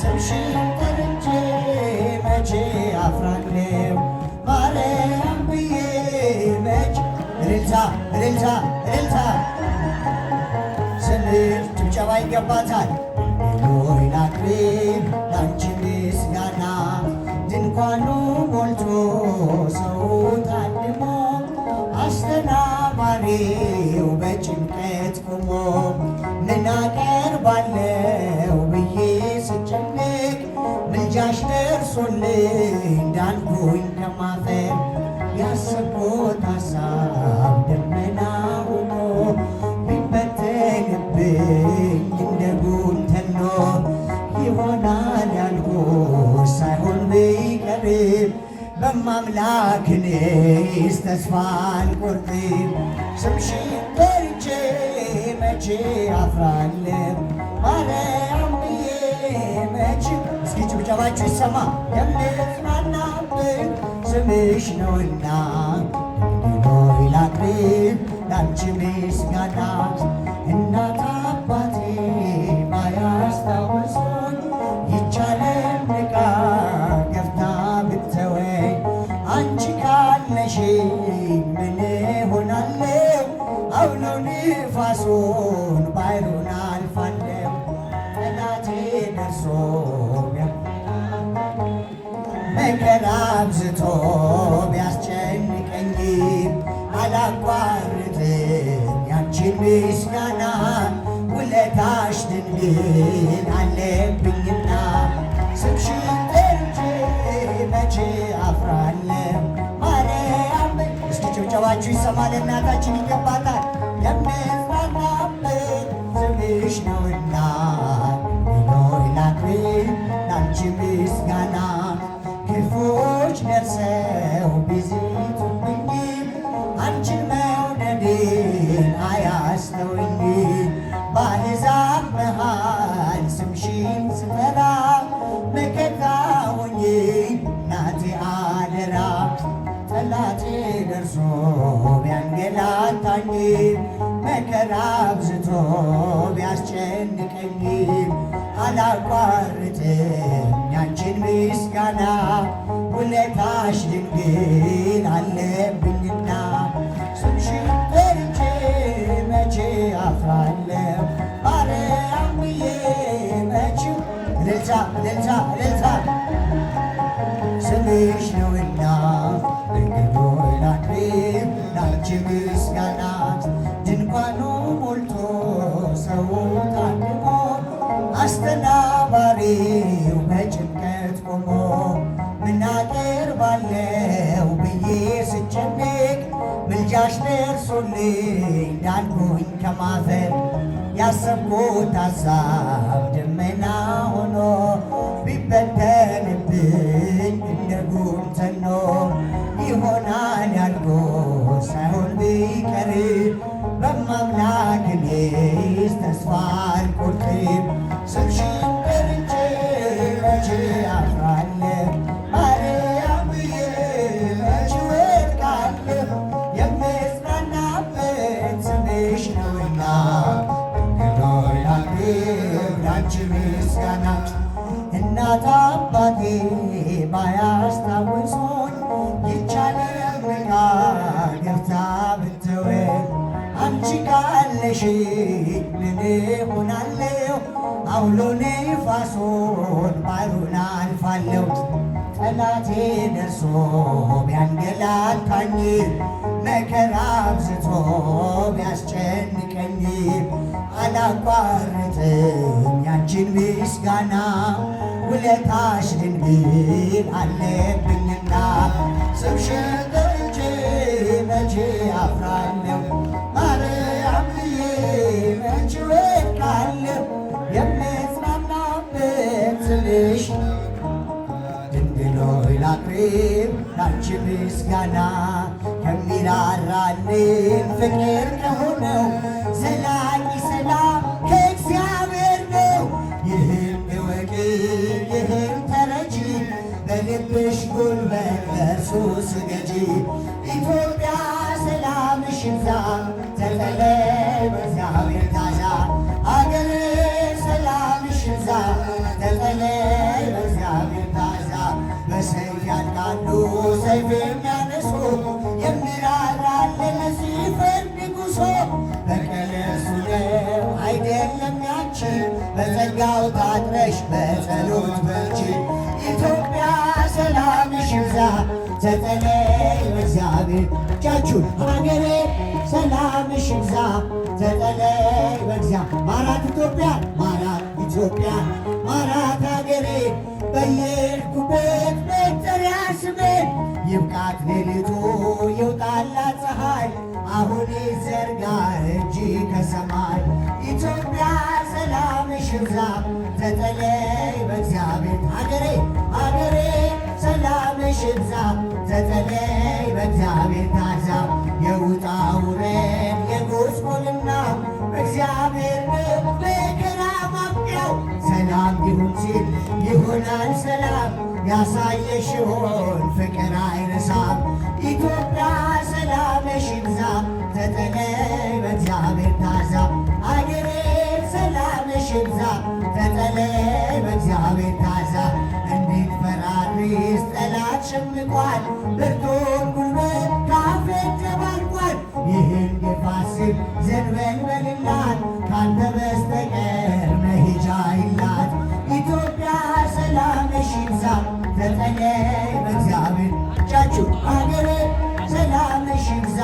ስምሽን ጠርቼ መቼ አፍራለሁ ማርያም ብዬ መች እልልታ እልልታ እልልታ ስንል ጭብጨባ ይገባታል። ሆይ ላቅርብ ላንቺ ምስጋና ድንኳኑ ሞልቶ ሰው ታድሞ አስተናባሪው በጭንቀት ቆሞ ምን አቀርባለሁ ብዬ ስጨነቅ ምልጃሽ ደርሶልኝ ዳንኩኝ ከማፈር ያሰብኩት ሐሳብ ደመና ሆኖ ቢበተንብኝ እንደ ጉም ተኖ ይሆናል ያልኩት ሳይሆን ቢቀርም በማምላክ እኔስ ተስፋ አልቆርጥም። ስምሽን ጠርቼ መቼ አፍራለሁ ማርያም ብዬ መች እስኪ ጭብጨባችሁ ይሰማ የምጽናናበት ስምሽ ነውና ሆይ ላቅርብ ላንቺ ምስጋና እናት አባቴ ባያስታውሱኝ ይቻለም ንቃ ገፍታ ብትተወኝ አንቺ ካለሽ ምን ሆናለሁ አውሎ ንፋሱን ባሕሩን አልፋለሁ ጠላቴ ደርሶ መከራ አብዝቶ ቢያስጨንቀኝ አላቋርጥም ያንቺን ምስጋና ውለታሽ ድንግል አለብኝና ስምሽን ጠርቼ መቼ አፍራለሁ ማርያም። እስኪ ጭብጨባችሁ ይሰማ ለእናታችን ይገባታል። የምጽናናበት ስምሽ ነውና ሆይ ላቅርብ ላንቺ ምስጋና ክፉዎች ደርሰው ቢዝቱብኝ አንቺን መውደዴን አያስተውኝ በአሕዛብ መሃል ስምሽን ስጠራ መከታ ሆኜ እናቴ አደራ ጠላቴ ደርሶ ቢያንገላታኝ መከራ አብዝቶ ቢያስጨንቀኝ አላቋርጥም ያንቺን ምስጋና ውለታሽ ድንግል አለብኝና ስምሽን ጠርቼ መቼ አፍራለሁ ማርያም ብዬ መች እልልታ እልልታ እልልታ ስምሽ ነውና ድንግል ሆይ ላቅርብ ላንቺ ምስጋና ድንኳኑ ሞልቶ ሰው ታድሞ አስተናባሪው በጭንቀት ቆሞ ምን አቀርባለሁ ብዬ ስጨነቅ ምልጃሽ ደርሶልኝ ዳንኩኝ ከማፈር ያሰብኩት ሐሳብ ደመና ሆኖ ቢበተንብኝ እንደ ጉም ተኖ ይሆናል ያልኩት ሳይሆን ቢቀር በማምላክ እኔስ ተስፋ አልቆርጥም። ስምሽን ጠርቼ መቼ አፍራለሁ ማርያም ብዬ መች እወድቃለሁ የምጽናናበት ስምሽ ነውና ድንግል ሆይ ላቅርብ ላንቺ ምስጋና እናት አባቴ ባያስታውሱኝ ይቻለም ንቃ ገፍታ ብትተወኝ አንቺ ካለሽ ምን ሆናለሁ አውሎ ነፋሱን ባሕሩን አልፋለሁ ጠላቴ ደርሶ ቢያንገላታኝ መከራ አብዝቶ ቢያስጨንቀኝ አላቋርጥም ያንቺን ምስጋና ውለታሽ ድንግል አለብኝና ስምሽን ጠርቼ መቼ አፍራለሁ ማርያም ብዬ መች እወድቃለሁ የምጽናናበት ስምሽ ድንግል ሆይ ላቅርብ ላንቺ ምስጋና ከሚራራልን ፍቅር ከሆነው ዘላቂ ሰላም ከእግዚአብሔር ነው። ይህም እወቂ ይህም ተረጂ በልብሽ ጉልበት ለእርሱ ስገጂ። ኢትዮጵያ ሰላምሽ ይብዛ ተጠለይ በእግዚአብሔር ታዛ አገሬ ሰላምሽ ይብዛ ተጠለይ አሉ ሰይፍ የሚያነሱ የሚራራልን ሲፈርድ ንጉሶ በቀል እርሱ ነው አይደለም ያንቺ በጸጋው ታጥረሽ በጸሎት በርቺ ኢትዮጵያ ሰላምሽ ይብዛ ተጠለይ በእግዚአብሔር እጃችሁን ሀገሬ ሰላምሽ ይብዛ ተጠለይ በእግዚአብሔር ማራት ኢትዮጵያ ማራት ኢትዮጵያ ማራት ሀገሬ በየሄድኩበት መጠሪያ ስሜ ይብቃት ሌሊቱ ይውጣላት ፀሐይ አሁን ይዘርጋ እጅ ከሰማይ ኢትዮጵያ ሰላምሽ ይብዛ ተጠለይ በእግዚአብሔር ሀገሬ ሀገሬ ሰላምሽ ይብዛ ተጠለይ በእግዚአብሔር ታዛ የውጣ ውረድ የጎስቆልናው በእግዚአብሔር መከራ ማብቂያው ሰላም ይሁን ሲል ይሆናል ሰላም ያሳየሽ ይሆን ፍቅር አይረሳም ኢትዮጵያ ሰላምሽ ይብዛ ተጠለይ በእግዚአብሔር ታዛ አገሬ ሰላምሽ ይብዛ ተጠለይ በእግዚአብሔር ታዛ እንዴት ፈራሪስ ጠላት ሸምቋል ብርቱን ጉልበት ካፌ ተባርቋል ይህን የፋሲል ዘንበል በልላት ካንተ በስተቀር መሄጃ ይላት ኢትዮጵያ ሰላምሽ ይብዛ ተጠለይ በእግዚአብሔር እጃችሁ አገሬ ሰላምሽ ይብዛ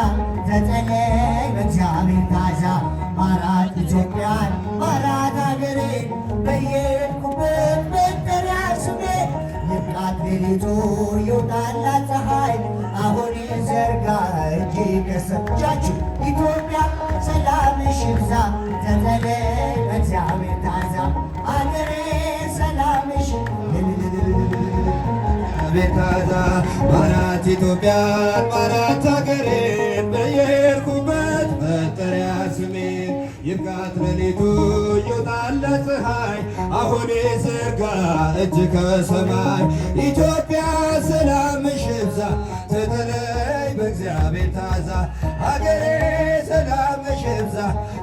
ተጠለይ በእግዚአብሔር ታዛ ማራት ኢትዮጵያን ማራት አገሬ በየሄድኩበት መጠሪያ ስሜ ይብቃት ሌሊቱ ይውጣላት ፀሐይ አሁን ይዘርጋ እጅ ከሰጃችሁ ኢትዮጵያ ሰላምሽ ይብዛ ተጠለይ በእግዚአብሔር ታዛ አገሬ ሰላምሽ ቤታዛ ማራት ኢትዮጵያን ማራት ሀገሬን በየሄድኩበት መጠሪያ ስሜን ይብቃት ሌሊቱ ይውጣላት ፀሐይ አሁን ይዘርጋ እጅ ከሰማይ ኢትዮጵያ ሰላምሽ ይብዛ ተጠለይ በእግዚአብሔር ታዛ ሀገሬ ሰላምሽ ይብዛ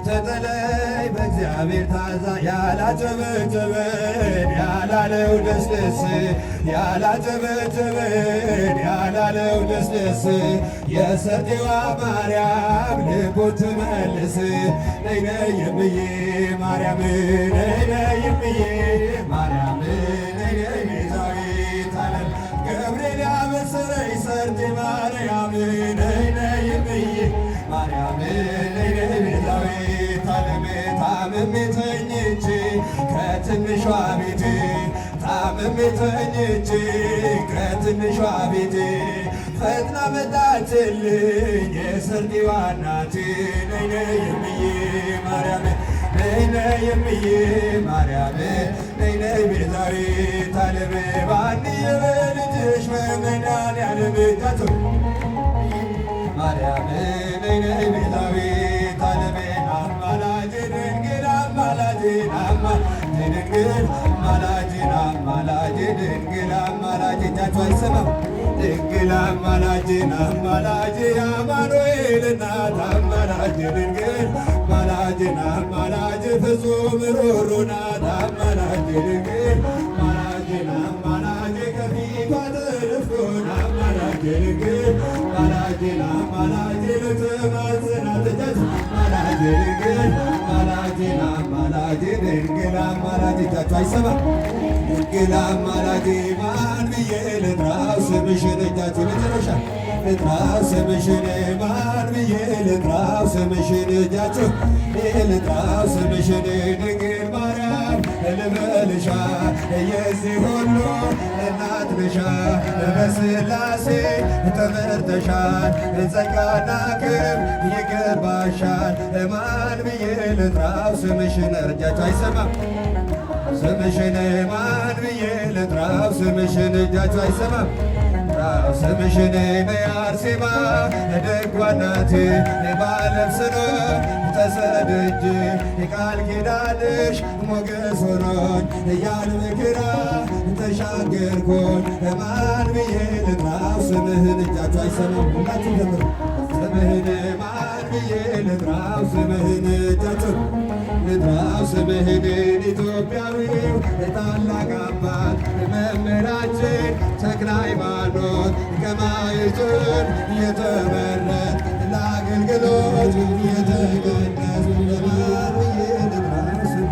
ተጠለይ በእግዚአብሔር ታዛ ያላጨበጨበን ያላለው ደስደስ ያላጨበጨበን ያላለው ደስደስ የሰርጤዋ ማርያም ልቦን ትመልስ ነይ ነይ እምዬ ማርያም ነይ ነይ እምዬ ማርያም ነይ ነይ ቤዛዊተ ዓለም ገብርኤል ያበሰረኝ ሰርጤ ማርያም ነይ ነይ እምዬ ማርያም ነይ ነይ ቤዛዊተ ዓለም ታምሜ ተኝቼ ከትንሿ ቤቴ ታምሜ ተኝቼ ከትንሿ ቤቴ ፈጥና መጣችልኝ የሰርጤዋ እናቴ ነይ ነይ እምዬ ማርያም ነይ ነይ እምዬ ማርያም ነይ ነይ ቤዛዊተ ዓለም በአንድየ በልጅሽ በመድኃኒዓለም እጃችሁ ማርያም ነይ ነይ ቤዛዊተ ዓለም አማላጅ ድንግል አማላጅ ድንግል አማላጅ ድንግል አማላጅ እጃችሁ አይሰማም ድንግል አማላጅ አማኑኤል እናት አማላጅ ድንግል አማላጅ ፍጹም ሩሩ ናት አማላጅ ድንግል አማላጅ ከፊቷ ትርፍቱን አማላጅ ድንግል አማላጅ ልትማጽናት እጃችሁ አማላጅ ድንግል አማላጅ እጃችሁ አይሰማም ድንግል አማላጅ ማን ብዬ ልጥራው ስምሽን እጃችሁ መጨረሻ ልጥራው ስምሽን ማን ብዬ ልጥራው ስምሽን እጃችሁ ልጥራው ስምሽን ድንግል ማርያም ልበልሻ የዚህ ሁሉ እናት ነሻ በሥላሴ ተመርተሻል ጸጋና ክብር ይገባሻል ማን ብዬ ልጥራው ስምሽን እጃችሁ አይሰማም ስምሽን ማን ብዬ ልጥራው ስምሽን እጃችሁ አይሰማም ስምሽን አርሴማ ደጓ እናቴ ባለብስ ነው ተሰድጄ የቃል ኪዳንሽ ሞገስ ሆኖኝ እያል መከራ ተሻገርኩኝ ማን ብዬ ልጥራው ስምህን እጃችሁ አይሰማም ሁላችሁ ጀምሩ ስምህን ማን ብዬ ልጥራው ስምህን እጃችሁ ልጥራው ስምህን ኢትዮጵያዊው ታላቅ አባት መምህራችን ተክለ ሃይማኖት ከማይቱን የተመረጥ ለአገልግሎት የተቀደስ ለማን ብዬ ልጥራው ስምህን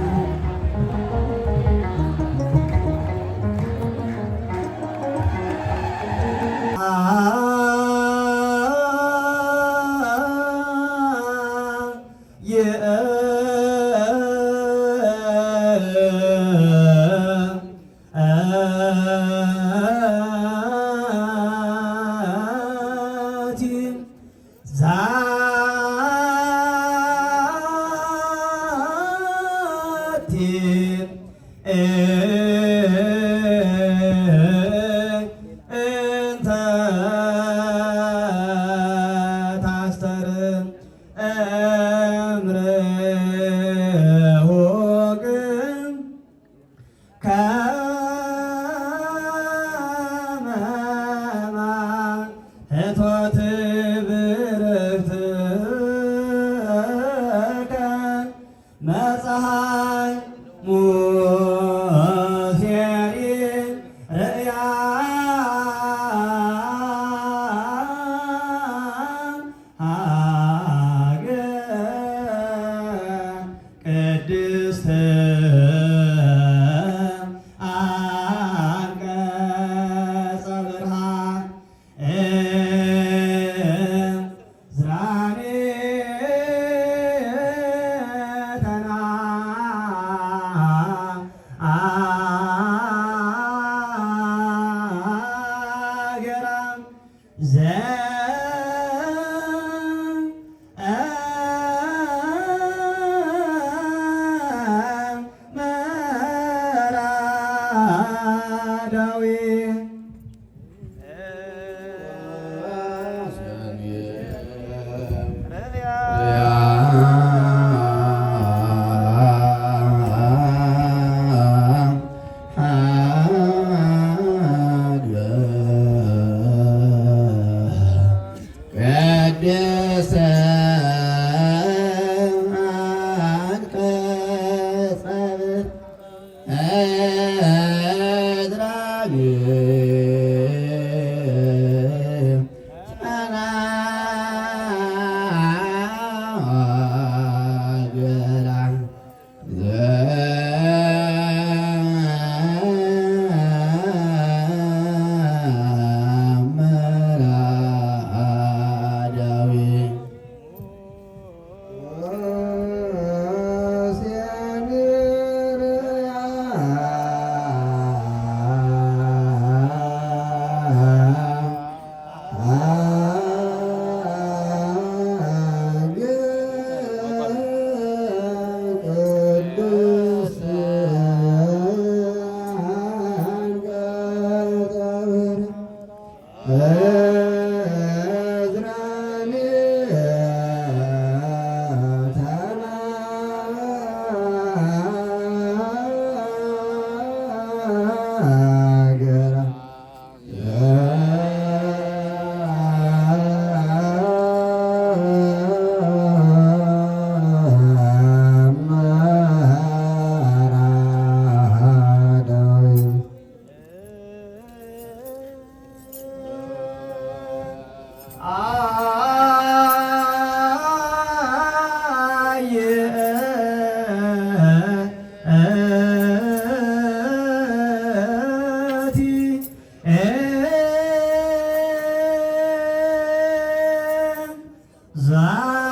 ዛቲ